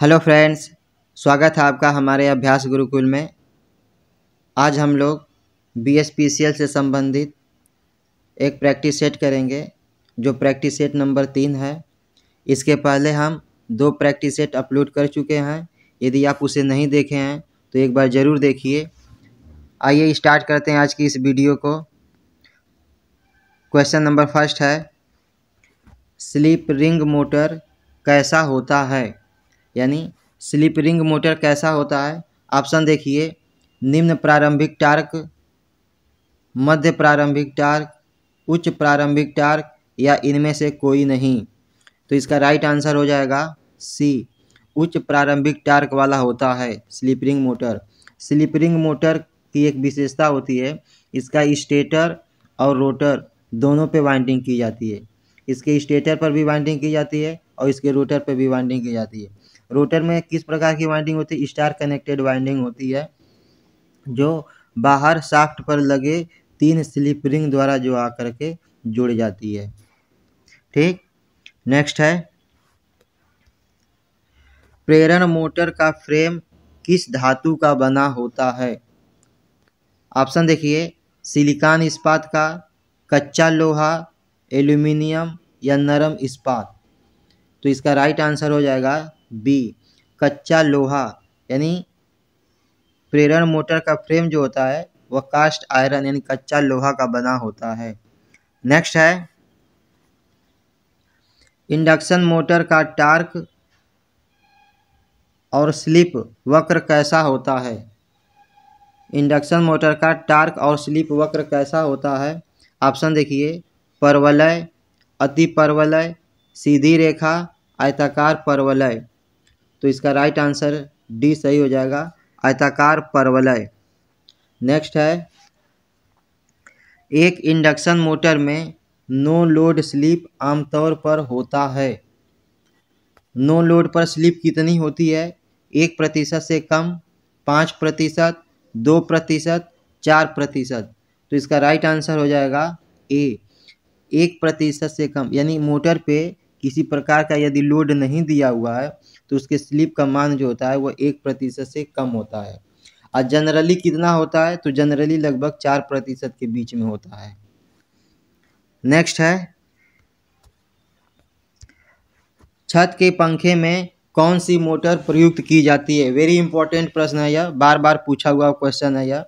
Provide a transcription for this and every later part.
Hello friends, स्वागत है आपका हमारे अभ्यास गुरुकुल में। आज हम लोग BSPCL से संबंधित एक प्रैक्टिस सेट करेंगे जो प्रैक्टिस सेट नंबर 3 है। इसके पहले हम 2 प्रैक्टिस सेट अपलोड कर चुके हैं। यदि आप उसे नहीं देखे हैं तो एक बार ज़रूर देखिए। आइए स्टार्ट करते हैं आज की इस वीडियो को। क्वेश्चन नंबर फर्स्ट है, स्लिप रिंग मोटर कैसा होता है, यानी स्लिप रिंग मोटर कैसा होता है। ऑप्शन देखिए, निम्न प्रारंभिक टार्क, मध्य प्रारंभिक टार्क, उच्च प्रारंभिक टार्क या इनमें से कोई नहीं। तो इसका राइट आंसर हो जाएगा सी, उच्च प्रारंभिक टार्क वाला होता है slip ring motor. Slip ring motor की एक विशेषता होती है, इसका स्टेटर और रोटर दोनों पे वाइंडिंग की जाती है। इसके स्टेटर पर भी वाइंडिंग की जाती है और इसके रोटर पर भी वाइंडिंग की जाती है। रोटर में किस प्रकार की वाइंडिंग होती है? स्टार कनेक्टेड वाइंडिंग होती है, जो बाहर शाफ्ट पर लगे 3 स्लिप रिंग द्वारा जो आकर के जुड़ जाती है। ठीक, नेक्स्ट है, प्रेरण मोटर का फ्रेम किस धातु का बना होता है। ऑप्शन देखिए, सिलिकॉन इस्पात का, कच्चा लोहा, एल्यूमिनियम या नरम इस्पात। तो इसका राइट आंसर हो जाएगा बी, कच्चा लोहा। यानी प्रेरण मोटर का फ्रेम जो होता है वह कास्ट आयरन यानी कच्चा लोहा का बना होता है। नेक्स्ट है, इंडक्शन मोटर का टार्क और स्लिप वक्र कैसा होता है। इंडक्शन मोटर का टार्क और स्लिप वक्र कैसा होता है। ऑप्शन देखिए, परवलय, अति परवलय, सीधी रेखा, आयताकार परवलय। तो इसका राइट आंसर डी सही हो जाएगा, आयताकार परवलय। नेक्स्ट है, एक इंडक्शन मोटर में नो लोड स्लिप आमतौर पर होता है। नो लोड पर स्लिप कितनी होती है? 1% से कम, 5%, 2%, 4%। तो इसका राइट आंसर हो जाएगा ए, 1% से कम। यानी मोटर पे किसी प्रकार का यदि लोड नहीं दिया हुआ है तो उसके स्लिप का मान जो होता है वो 1% से कम होता है। और जनरली कितना होता है? तो जनरली लगभग 4% के बीच में होता है। नेक्स्ट है, छत के पंखे में कौन सी मोटर प्रयुक्त की जाती है। वेरी इंपॉर्टेंट प्रश्न है यह, बार बार पूछा हुआ क्वेश्चन है यह।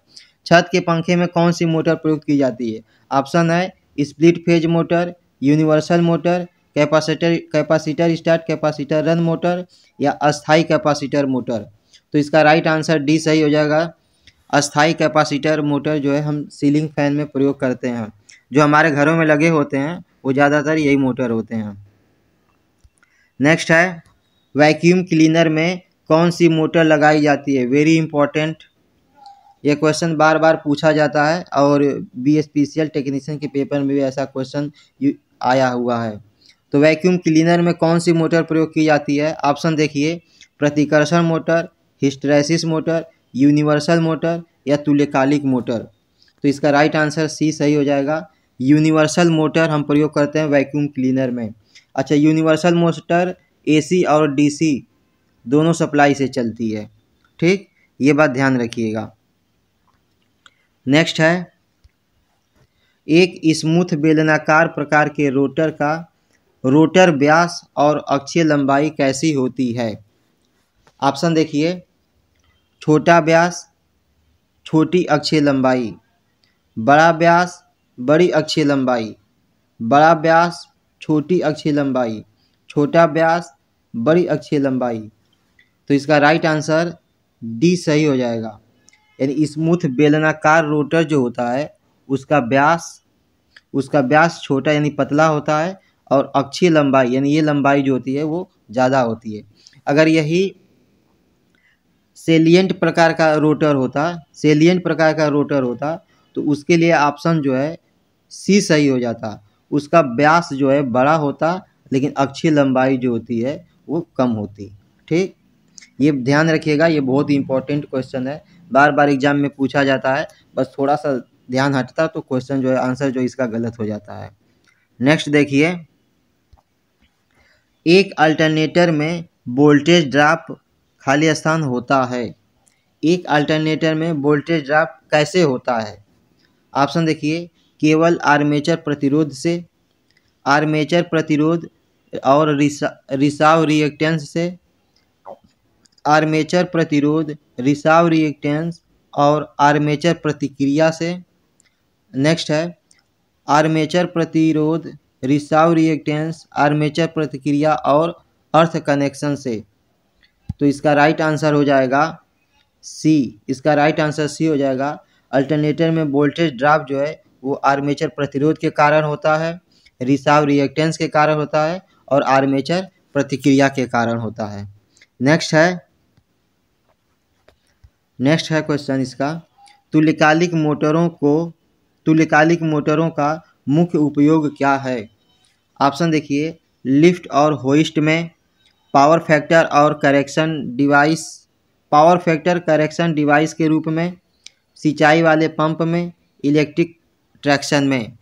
छत के पंखे में कौन सी मोटर प्रयुक्त की जाती है। ऑप्शन है, split phase motor, universal motor, capacitor start capacitor run motor या अस्थाई कैपेसिटर मोटर। तो इसका राइट आंसर डी सही हो जाएगा, अस्थाई कैपेसिटर मोटर जो है हम सीलिंग फैन में प्रयोग करते हैं, जो हमारे घरों में लगे होते हैं वो ज़्यादातर यही मोटर होते हैं। नेक्स्ट है, वैक्यूम क्लीनर में कौन सी मोटर लगाई जाती है। वेरी इंपॉर्टेंट, ये क्वेश्चन बार बार पूछा जाता है और BSPCL टेक्नीशियन के पेपर में भी ऐसा क्वेश्चन आया हुआ है। तो वैक्यूम क्लीनर में कौन सी मोटर प्रयोग की जाती है। ऑप्शन देखिए, प्रतिकर्षण motor, hysteresis motor, universal motor या तुल्यकालिक मोटर। तो इसका राइट आंसर सी सही हो जाएगा, यूनिवर्सल मोटर हम प्रयोग करते हैं वैक्यूम क्लीनर में। अच्छा, यूनिवर्सल मोटर AC और DC दोनों सप्लाई से चलती है। ठीक, ये बात ध्यान रखिएगा। नेक्स्ट है, एक स्मूथ बेलनाकार प्रकार के रोटर का रोटर व्यास और अक्षीय लंबाई कैसी होती है। ऑप्शन देखिए, छोटा व्यास, छोटी अक्षीय लंबाई, बड़ा व्यास, बड़ी अक्षीय लंबाई, बड़ा व्यास, छोटी अक्षीय लंबाई, छोटा व्यास, बड़ी अक्षीय लंबाई। तो इसका राइट आंसर डी सही हो जाएगा। यानी स्मूथ बेलनाकार रोटर जो होता है उसका व्यास छोटा यानी पतला होता है और अक्षीय लंबाई यानी ये लंबाई जो होती है वो ज़्यादा होती है। अगर यही सेलिएंट प्रकार का रोटर होता तो उसके लिए ऑप्शन जो है सी सही हो जाता। उसका व्यास जो है बड़ा होता लेकिन अक्षीय लंबाई जो होती है वो कम होती। ठीक, ये ध्यान रखिएगा, ये बहुत ही इंपॉर्टेंट क्वेश्चन है, बार बार एग्जाम में पूछा जाता है। बस थोड़ा सा ध्यान हटता तो क्वेश्चन जो है आंसर जो इसका गलत हो जाता है। नेक्स्ट देखिए, एक अल्टरनेटर में वोल्टेज ड्रॉप खाली स्थान होता है। एक अल्टरनेटर में वोल्टेज ड्रॉप कैसे होता है? ऑप्शन देखिए, केवल आर्मेचर प्रतिरोध से, आर्मेचर प्रतिरोध और रिसाव रिएक्टेंस से, आर्मेचर प्रतिरोध, रिसाव रिएक्टेंस और आर्मेचर प्रतिक्रिया से। नेक्स्ट है आर्मेचर प्रतिरोध, रिसाव रिएक्टेंस, आर्मेचर प्रतिक्रिया और अर्थ कनेक्शन से। तो इसका राइट आंसर हो जाएगा सी। इसका राइट आंसर सी हो जाएगा। अल्टरनेटर में वोल्टेज ड्रॉप जो है वो आर्मेचर प्रतिरोध के कारण होता है, रिसाव रिएक्टेंस के कारण होता है और आर्मेचर प्रतिक्रिया के कारण होता है। नेक्स्ट है क्वेश्चन इसका, तुल्यकालिक मोटरों का मुख्य उपयोग क्या है? ऑप्शन देखिए, लिफ्ट और होइस्ट में, पावर फैक्टर करेक्शन डिवाइस के रूप में, सिंचाई वाले पंप में, इलेक्ट्रिक ट्रैक्शन में।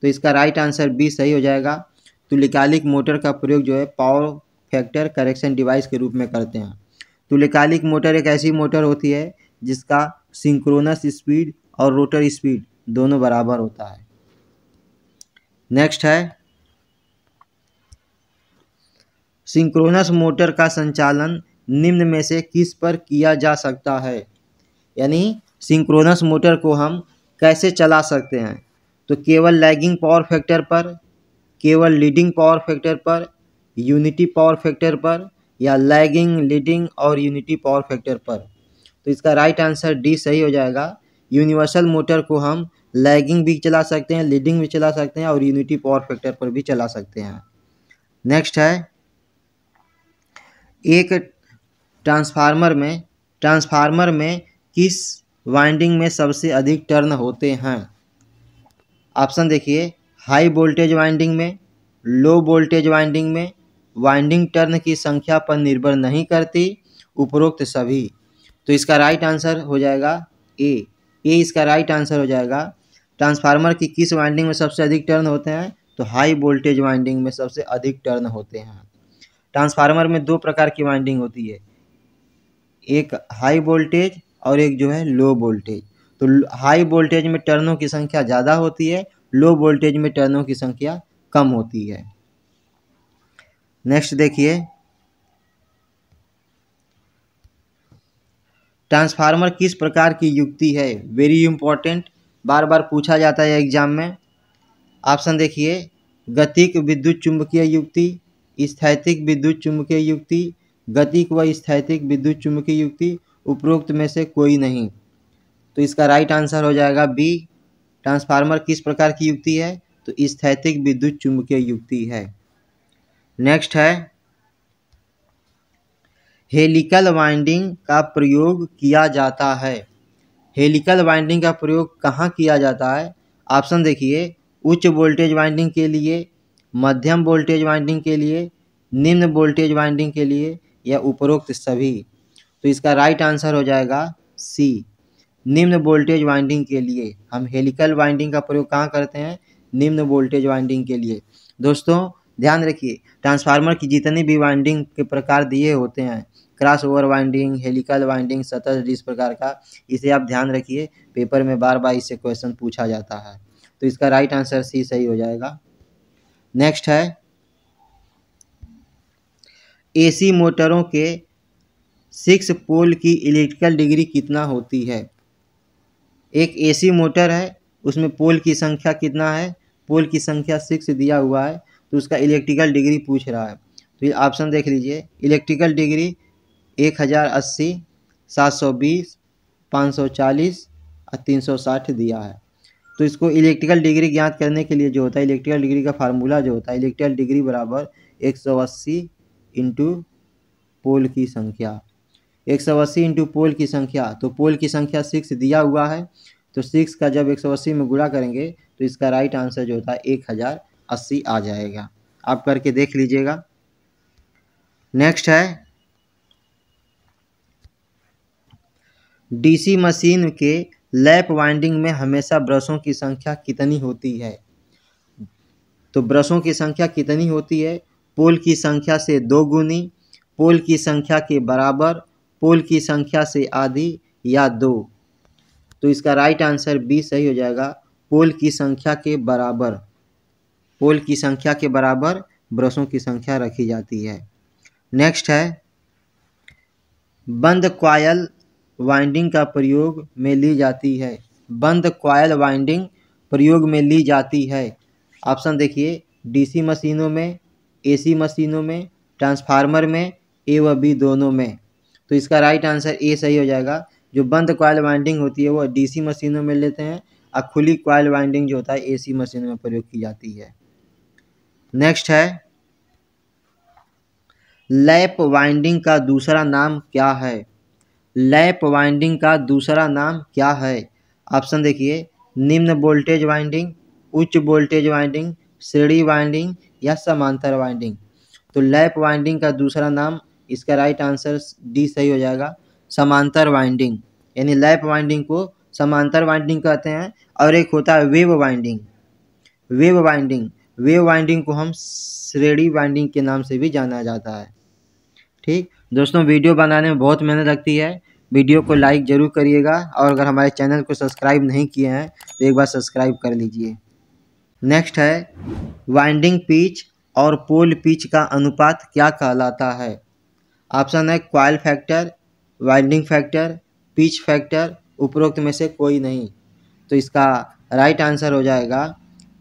तो इसका राइट आंसर बी सही हो जाएगा। तुल्यकालिक मोटर का प्रयोग जो है पावर फैक्टर करेक्शन डिवाइस के रूप में करते हैं। तुल्यकालिक मोटर एक ऐसी मोटर होती है जिसका सिंक्रोनस स्पीड और रोटर स्पीड दोनों बराबर होता है। नेक्स्ट है, सिंक्रोनस मोटर का संचालन निम्न में से किस पर किया जा सकता है? यानी सिंक्रोनस मोटर को हम कैसे चला सकते हैं? तो केवल लैगिंग पावर फैक्टर पर, केवल लीडिंग पावर फैक्टर पर, यूनिटी पावर फैक्टर पर, या लैगिंग, लीडिंग और यूनिटी पावर फैक्टर पर। तो इसका राइट आंसर डी सही हो जाएगा। यूनिवर्सल मोटर को हम लैगिंग भी चला सकते हैं, लीडिंग भी चला सकते हैं और यूनिटी पावर फैक्टर पर भी चला सकते हैं। नेक्स्ट है, एक ट्रांसफार्मर में किस वाइंडिंग में सबसे अधिक टर्न होते हैं? ऑप्शन देखिए, हाई वोल्टेज वाइंडिंग में, लो वोल्टेज वाइंडिंग में, वाइंडिंग टर्न की संख्या पर निर्भर नहीं करती, उपरोक्त सभी। तो इसका राइट आंसर हो जाएगा ए। इसका राइट आंसर हो जाएगा। ट्रांसफार्मर की किस वाइंडिंग में सबसे अधिक टर्न होते हैं? तो हाई वोल्टेज वाइंडिंग में सबसे अधिक टर्न होते हैं। ट्रांसफार्मर में दो प्रकार की वाइंडिंग होती है, एक हाई वोल्टेज और एक जो है लो वोल्टेज। तो हाई वोल्टेज में टर्नों की संख्या ज़्यादा होती है, लो वोल्टेज में टर्नों की संख्या कम होती है। नेक्स्ट देखिए, ट्रांसफार्मर किस प्रकार की युक्ति है? वेरी इंपॉर्टेंट, बार बार पूछा जाता है एग्जाम में। ऑप्शन देखिए, गतिक विद्युत चुम्बकीय युक्ति, स्थैतिक विद्युत चुम्बकीय युक्ति, गतिक व स्थैतिक विद्युत चुम्बकीय युक्ति, उपरोक्त में से कोई नहीं। तो इसका राइट आंसर हो जाएगा बी। ट्रांसफार्मर किस प्रकार की युक्ति है? तो स्थैतिक विद्युत चुम्बकीय युक्ति है। नेक्स्ट है, हेलिकल वाइंडिंग का प्रयोग किया जाता है। हेलिकल वाइंडिंग का प्रयोग कहाँ किया जाता है? ऑप्शन देखिए, उच्च वोल्टेज वाइंडिंग के लिए, मध्यम वोल्टेज वाइंडिंग के लिए, निम्न वोल्टेज वाइंडिंग के लिए, या उपरोक्त सभी। तो इसका राइट आंसर हो जाएगा सी, निम्न वोल्टेज वाइंडिंग के लिए। हम हेलिकल वाइंडिंग का प्रयोग कहाँ करते हैं? निम्न वोल्टेज वाइंडिंग के लिए। दोस्तों ध्यान रखिए, ट्रांसफार्मर की जितनी भी वाइंडिंग के प्रकार दिए होते हैं, cross over winding, helical winding, सतत इस प्रकार का, इसे आप ध्यान रखिए, पेपर में बार बार इससे क्वेश्चन पूछा जाता है। तो इसका राइट आंसर सी सही हो जाएगा। नेक्स्ट है, एसी मोटरों के 6 पोल की इलेक्ट्रिकल डिग्री कितना होती है? एक एसी मोटर है, उसमें पोल की संख्या कितना है? पोल की संख्या 6 दिया हुआ है, तो उसका इलेक्ट्रिकल डिग्री पूछ रहा है। तो ये ऑप्शन देख लीजिए, इलेक्ट्रिकल डिग्री 1080, 720, 540 और 360 दिया है। तो इसको इलेक्ट्रिकल डिग्री ज्ञात करने के लिए जो होता है, इलेक्ट्रिकल डिग्री का फार्मूला जो होता है, इलेक्ट्रिकल डिग्री बराबर 180 इंटू पोल की संख्या। 180 इंटू पोल की संख्या, तो पोल की संख्या 6 दिया हुआ है, तो 6 का जब 180 में गुणा करेंगे तो इसका राइट आंसर जो होता है 1080 आ जाएगा। आप करके देख लीजिएगा। नेक्स्ट है, डीसी मशीन के लैप वाइंडिंग में हमेशा ब्रशों की संख्या कितनी होती है? तो ब्रशों की संख्या कितनी होती है? पोल की संख्या से 2 गुनी, पोल की संख्या के बराबर, पोल की संख्या से आधी या 2। तो इसका राइट आंसर बी सही हो जाएगा, पोल की संख्या के बराबर। पोल की संख्या के बराबर ब्रशों की संख्या रखी जाती है। नेक्स्ट है, बंद कॉयल वाइंडिंग का प्रयोग में ली जाती है। बंद कॉयल वाइंडिंग प्रयोग में ली जाती है। ऑप्शन देखिए, डीसी मशीनों में, एसी मशीनों में, ट्रांसफार्मर में, ए व बी दोनों में। तो इसका राइट आंसर ए सही हो जाएगा। जो बंद कॉयल वाइंडिंग होती है वो डीसी मशीनों में लेते हैं और खुली कॉयल वाइंडिंग जो होता है एसी मशीनों में प्रयोग की जाती है। नेक्स्ट है, लैप वाइंडिंग का दूसरा नाम क्या है? लैप वाइंडिंग का दूसरा नाम क्या है? ऑप्शन देखिए, निम्न वोल्टेज वाइंडिंग, उच्च वोल्टेज वाइंडिंग, श्रेणी वाइंडिंग या समांतर वाइंडिंग। तो लैप वाइंडिंग का दूसरा नाम, इसका राइट आंसर डी सही हो जाएगा, समांतर वाइंडिंग। यानी लैप वाइंडिंग को समांतर वाइंडिंग कहते हैं। और एक होता है wave winding. Wave winding, wave winding को हम श्रेणी वाइंडिंग के नाम से भी जाना जाता है। ठीक दोस्तों, वीडियो बनाने में बहुत मेहनत लगती है। वीडियो को लाइक ज़रूर करिएगा और अगर हमारे चैनल को सब्सक्राइब नहीं किए हैं तो एक बार सब्सक्राइब कर लीजिए। नेक्स्ट है, वाइंडिंग पिच और पोल पिच का अनुपात क्या कहलाता है? ऑप्शन है coil factor, winding factor, pitch factor, उपरोक्त में से कोई नहीं। तो इसका राइट आंसर हो जाएगा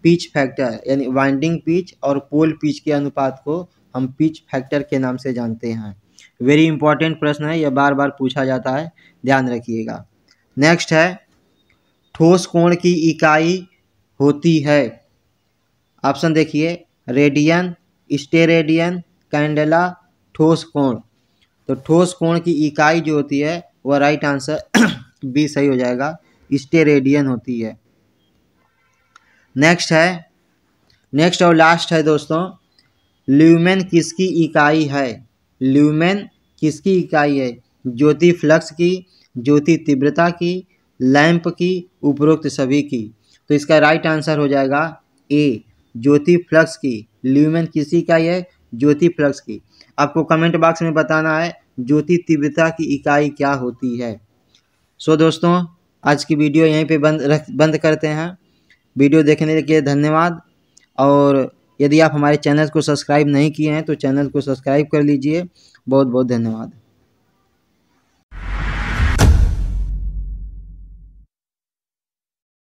पिच फैक्टर। यानी वाइंडिंग पिच और पोल पिच के अनुपात को हम पिच फैक्टर के नाम से जानते हैं। वेरी इंपॉर्टेंट प्रश्न है, यह बार बार पूछा जाता है, ध्यान रखिएगा। नेक्स्ट है, ठोस कोण की इकाई होती है। ऑप्शन देखिए, रेडियन, स्टेरेडियन, कैंडेला, ठोस कोण। तो ठोस कोण की इकाई जो होती है वह राइट आंसर बी सही हो जाएगा, स्टेरेडियन होती है। नेक्स्ट और लास्ट है दोस्तों, ल्यूमेन किसकी इकाई है? ल्यूमेन किसकी इकाई है? ज्योति फ्लक्स की, ज्योति तीव्रता की, लैंप की, उपरोक्त सभी की। तो इसका राइट आंसर हो जाएगा ए, ज्योति फ्लक्स की। ल्यूमेन किसकी इकाई है? ज्योति फ्लक्स की। आपको कमेंट बॉक्स में बताना है ज्योति तीव्रता की इकाई क्या होती है। सो दोस्तों, आज की वीडियो यहीं पे बंद करते हैं। वीडियो देखने के लिए धन्यवाद। और यदि आप हमारे चैनल को सब्सक्राइब नहीं किए हैं तो चैनल को सब्सक्राइब कर लीजिए। बहुत बहुत धन्यवाद।